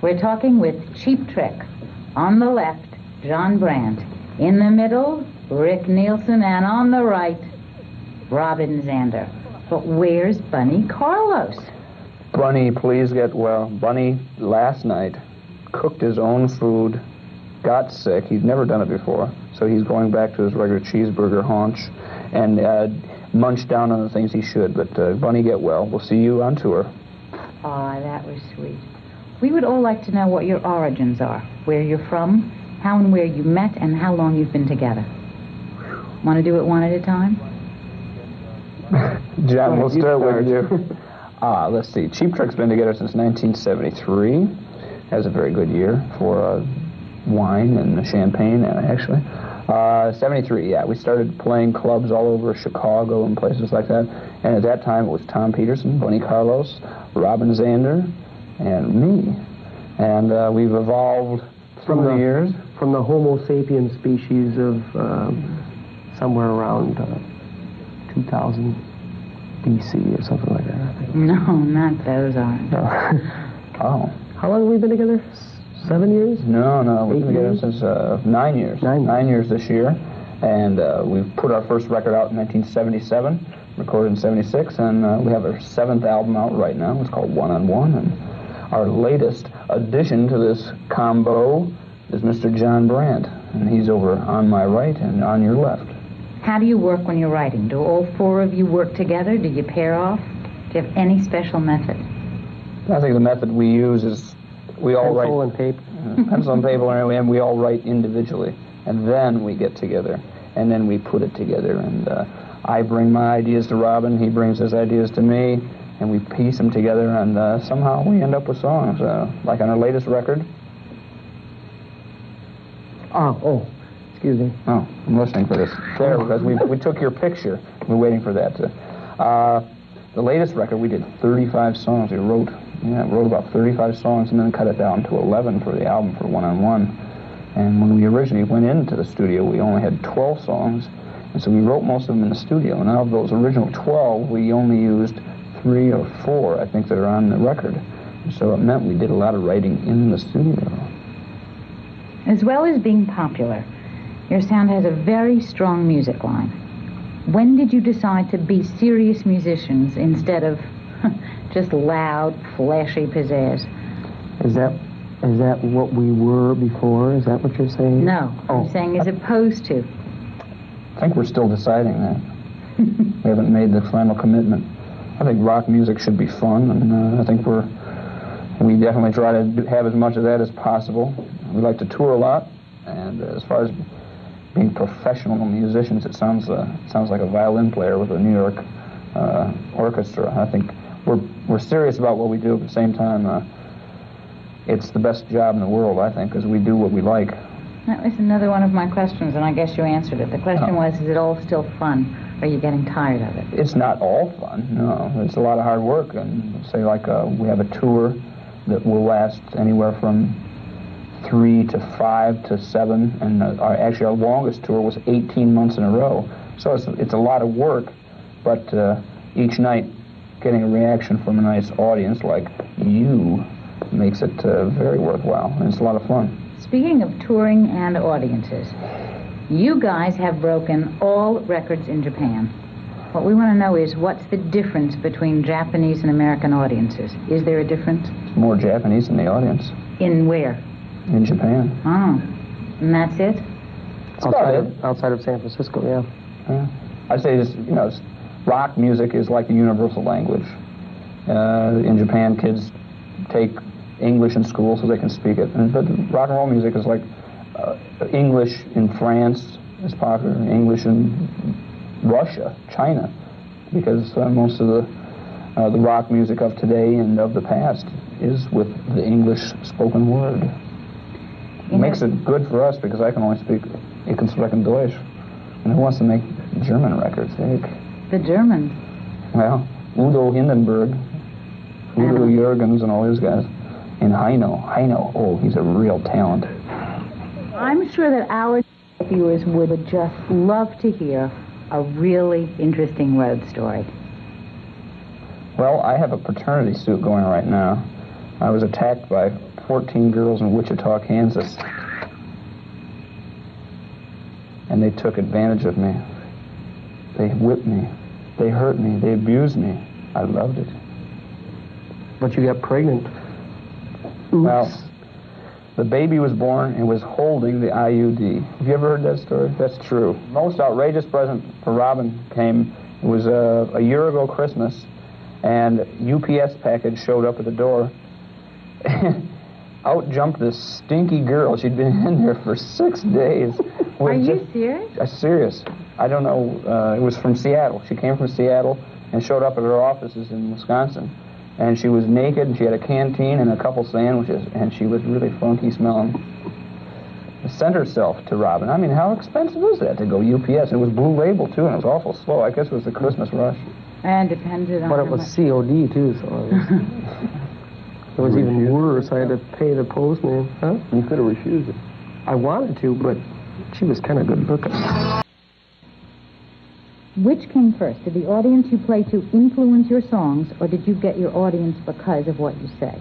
We're talking with Cheap Trick. On the left, John Brandt. In the middle, Rick Nielsen. And on the right, Robin Zander. But where's Bunny Carlos? Bunny, please get well. Bunny, last night, cooked his own food, got sick. He'd never done it before, so he's going back to his regular cheeseburger haunch and munch down on the things he should. But Bunny, get well. We'll see you on tour. Ah, that was sweet. We would all like to know what your origins are, where you're from, how and where you met, and how long you've been together. Want to do it one at a time? John, we'll start with you. Let's see. Cheap Trick's been together since 1973. Has a very good year for wine and champagne, actually. 73, yeah. We started playing clubs all over Chicago and places like that. And at that time, it was Tom Peterson, Bunny Carlos, Robin Zander, and me. And we've evolved through the years. From the Homo sapiens species of somewhere around 2000 BC or something like that, I think. No, not those aren't. Oh. How long have we been together? 7 years? No, we've been together since 9 years. 9 years this year. And we put our first record out in 1977, recorded in 76, and we have our 7th album out right now. It's called One on One. And our latest addition to this combo is Mr. John Brandt. And he's over on my right and on your left. How do you work when you're writing? Do all four of you work together? Do you pair off? Do you have any special method? I think the method we use is we all pencil write... and paper. Pencil and paper, and we all write individually. And then we get together, and then we put it together. And I bring my ideas to Robin, he brings his ideas to me, and we piece them together, and somehow we end up with songs. Like on our latest record... Oh, excuse me. Oh, I'm listening for this. There, because we took your picture. We're waiting for that. The latest record, we did 35 songs. We wrote about 35 songs and then cut it down to 11 for the album for One on One. And when we originally went into the studio, we only had 12 songs. And so we wrote most of them in the studio. And out of those original 12, we only used 3 or 4, I think, that are on the record. And so it meant we did a lot of writing in the studio. As well as being popular, your sound has a very strong music line. When did you decide to be serious musicians instead of just loud, flashy pizzazz? Is that what we were before? Is that what you're saying? No, I'm saying as opposed to. I think we're still deciding that. We haven't made the final commitment. I think rock music should be fun, and I think we definitely try to have as much of that as possible. We like to tour a lot, and as far as being professional musicians, it sounds like a violin player with a New York orchestra. I think we're serious about what we do. At the same time, it's the best job in the world, I think, because we do what we like. That was another one of my questions, and I guess you answered it. The question was, is it all still fun? Are you getting tired of it? It's not all fun, no. It's a lot of hard work, and say like we have a tour that will last anywhere from 3 to 5 to 7, and actually our longest tour was 18 months in a row. So it's a lot of work, but each night getting a reaction from a nice audience like you makes it very worthwhile, and it's a lot of fun. Speaking of touring and audiences, you guys have broken all records in Japan. What we want to know is, what's the difference between Japanese and American audiences? Is there a difference? It's more Japanese in the audience. In where? In Japan. Oh, and that's it? Outside of San Francisco, yeah. I'd say this, rock music is like a universal language. In Japan, kids take English in school so they can speak it. But rock and roll music is like English in France is popular, English in Russia, China, because most of the rock music of today and of the past is with the English spoken word. It makes it good for us because I can only speak Ich kann sprechen Deutsch. And who wants to make German records? The Germans. Well, Udo Hindenburg, Udo Jürgens, and all these guys. And Heino, oh, he's a real talent. I'm sure that our viewers would just love to hear a really interesting road story. Well, I have a paternity suit going right now. I was attacked by 14 girls in Wichita, Kansas. And they took advantage of me. They whipped me. They hurt me. They abused me. I loved it. But you got pregnant. Oops. Well, the baby was born and was holding the IUD. Have you ever heard that story? That's true. Most outrageous present for Robin came, it was a year ago Christmas, and UPS package showed up at the door. Out jumped this stinky girl. She'd been in there for 6 days. Are you serious? Serious. I don't know. It was from Seattle. She came from Seattle and showed up at her offices in Wisconsin. And she was naked, and she had a canteen and a couple sandwiches, and she was really funky smelling. Sent herself to Robin. I mean, how expensive is that to go UPS? It was Blue Label, too, and it was awful slow. I guess it was the Christmas rush. And depended on But it was COD, too, so it was even worse. I had to pay the postman. Huh? You could have refused it. I wanted to, but she was kind of good looking. Which came first? Did the audience you play to influence your songs, or did you get your audience because of what you say?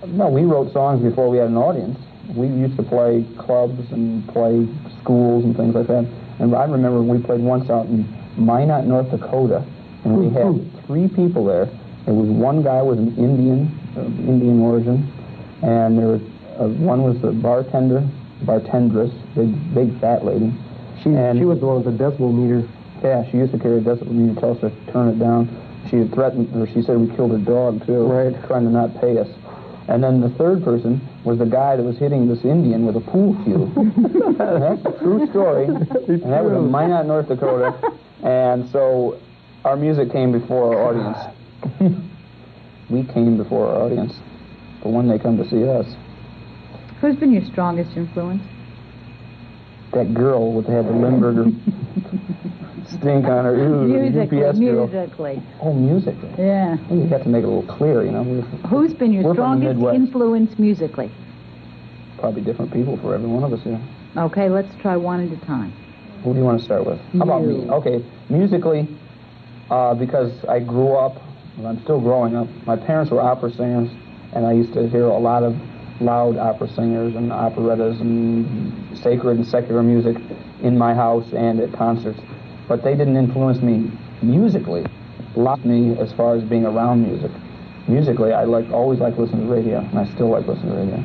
No, we wrote songs before we had an audience. We used to play clubs and play schools and things like that. And I remember we played once out in Minot, North Dakota, and we had 3 people there. There was one guy was an Indian origin, and there was one was the bartendress, big fat lady. She was the one with the decibel meter. Yeah, she used to carry a decibel meter, tell us to turn it down. She had threatened, or she said we killed her dog too, right, trying to not pay us. And then the third person was the guy that was hitting this Indian with a pool cue. That's a true story. And that was in Minot, North Dakota. And so our music came before our audience. We came before our audience. But when they come to see us. Who's been your strongest influence? That girl with had the Limburger stink on her. Ooh, musically. Oh, musically. Yeah. You have to make it a little clear, you know. Who's been your strongest influence musically? Probably different people for every one of us here. Okay, let's try one at a time. Who do you want to start with? How about me? Okay, musically, because I grew up, and I'm still growing up, my parents were opera singers, and I used to hear a lot of loud opera singers and operettas and sacred and secular music in my house and at concerts. But they didn't influence me musically. Lost me as far as being around music. Musically, I always liked listening to radio, and I still like listening to radio.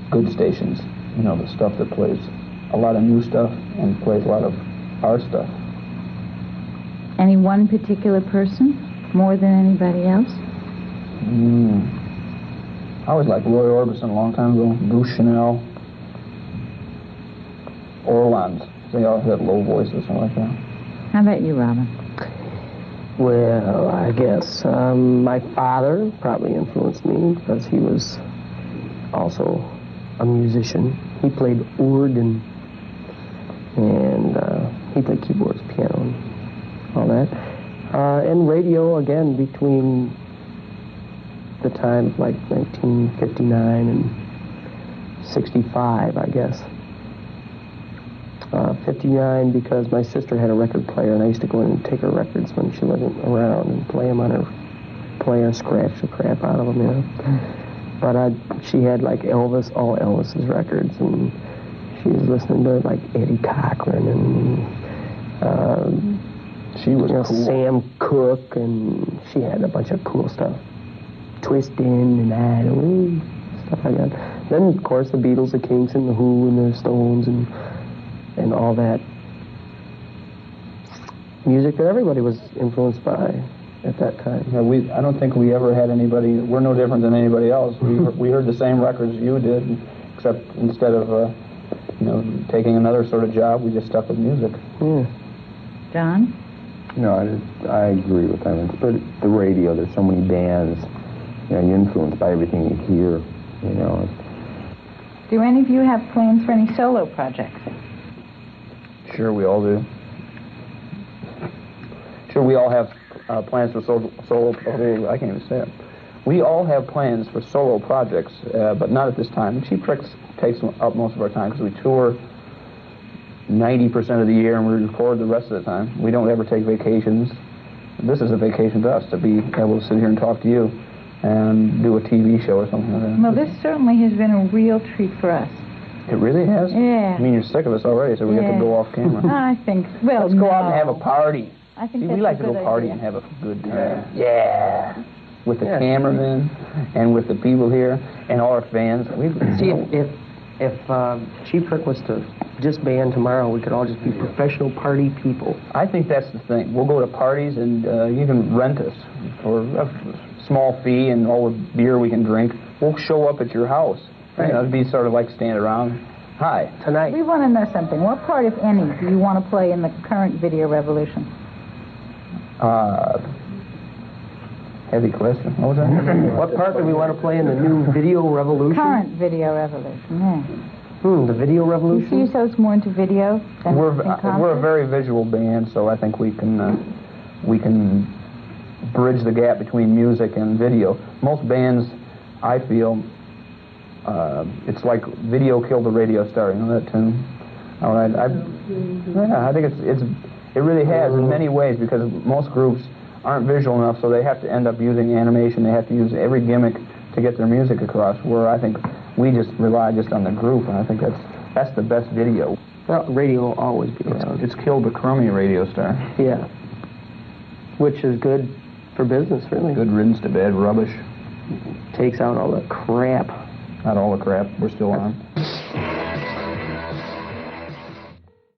Good stations, you know, the stuff that plays a lot of new stuff and plays a lot of our stuff. Any one particular person more than anybody else? I always liked Roy Orbison a long time ago, Bruce Chanel, Orlans. They all had low voices, something like that. How about you, Robin? Well, I guess my father probably influenced me because he was also a musician. He played organ, and he played keyboards, piano, and all that. And radio, again, between the time of like 1959 and 65, I guess. 59 because my sister had a record player, and I used to go in and take her records when she wasn't around and play them on her player, scratch the crap out of them, you know. But she had like Elvis, all Elvis's records, and she was listening to like Eddie Cochran and she was cool. Sam Cooke, and she had a bunch of cool stuff. Twistin' and that, stuff like that. Then, of course, the Beatles, the Kinks, and the Who, and the Stones, and all that music that everybody was influenced by at that time. Yeah, I don't think we ever had anybody. We're no different than anybody else. We heard the same records you did, except instead of taking another sort of job, we just stuck with music. Yeah. John? I agree with that. But the radio, there's so many bands. You're influenced by everything you hear. Do any of you have plans for any solo projects? Sure, we all do. Sure, we all have plans for solo. I can't even say it. We all have plans for solo projects, but not at this time. Cheap Tricks takes up most of our time because we tour 90% of the year and we record the rest of the time. We don't ever take vacations. This is a vacation to us, to be able to sit here and talk to you. and do a TV show or something like that. Well, this certainly has been a real treat for us. It really has? Yeah. I mean, you're sick of us already, so we have to Yeah. go off camera. I think, well, Let's go out and no. have a party. I think See, that's we like a to go good party idea. and have a good time. Yeah. With the Yeah. cameramen and with the people here and all our fans. See, if Chief Trick was to disband tomorrow, we could all just be professional party people. I think that's the thing. We'll go to parties and you can rent us for a small fee and all the beer we can drink. We'll show up at your house. Right. You know, it'd be sort of like stand around. Hi. Tonight. We want to know something. What part, if any, do you want to play in the current video revolution? Heavy question. What was that? What part do we want to play in the new video revolution? Current video revolution, yeah. The video You see revolution? yourselves more into video than We're in concert? a very visual band, so I think we can bridge the gap between music and video. Most bands, I feel, it's like video killed the radio star. You know that tune? All right, I think it really has in many ways, because most groups aren't visual enough, so they have to end up using animation. They have to use every gimmick to get their music across. Where I think we just rely just on the group, and I think that's the best video. Well, radio will always be around. It's killed the crummy radio star. Yeah. Which is good for business, really. Good riddance to bad rubbish. Takes out all the crap. Not all the crap. We're still on.